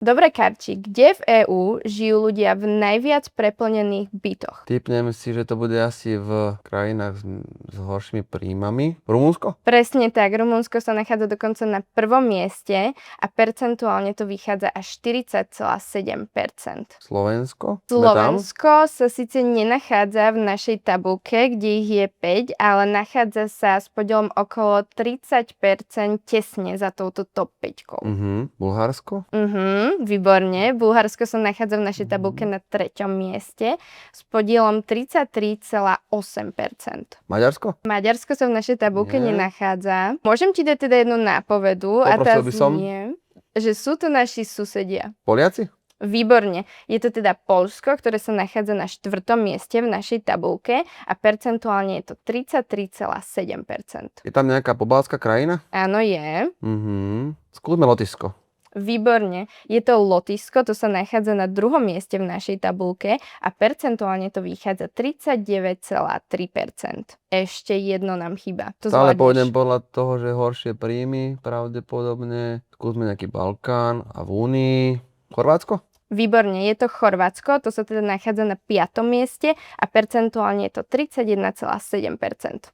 Dobre, Karči, kde v EÚ žijú ľudia v najviac preplnených bytoch? Tipnem si, že to bude asi v krajinách s horšími príjmami. Rumunsko? Presne tak, Rumunsko sa nachádza dokonca na prvom mieste a percentuálne to vychádza až 40,7%. Slovensko? Slovensko sa síce nenachádza v našej tabuľke, kde ich je 5, ale nachádza sa s podielom okolo 30% tesne za touto top 5. Bulharsko? Výborne. Bulharsko sa nachádza v našej tabuľke na 3. mieste s podielom 33,8%. Maďarsko? Maďarsko sa v našej tabuľke Nie. nenachádza. Môžem ti dať teda jednu nápovedu a tá Poprosil by som. znie, že sú to naši susedia. Poliaci? Výborne. Je to teda Poľsko, ktoré sa nachádza na 4. mieste v našej tabuľke a percentuálne je to 33,7%. Je tam nejaká pobaltská krajina? Áno, je. Skúsme Lotyšsko. Výborne. Je to Lotyšsko, to sa nachádza na 2. mieste v našej tabuľke a percentuálne to vychádza 39,3%. Ešte jedno nám chýba. To Stále zvládneš. pôjdem podľa toho, že horšie príjmy pravdepodobne. Skúsme nejaký Balkán a v Únii. Chorvátsko? Výborne, je to Chorvátsko, to sa teda nachádza na 5. mieste a percentuálne je to 31,7%.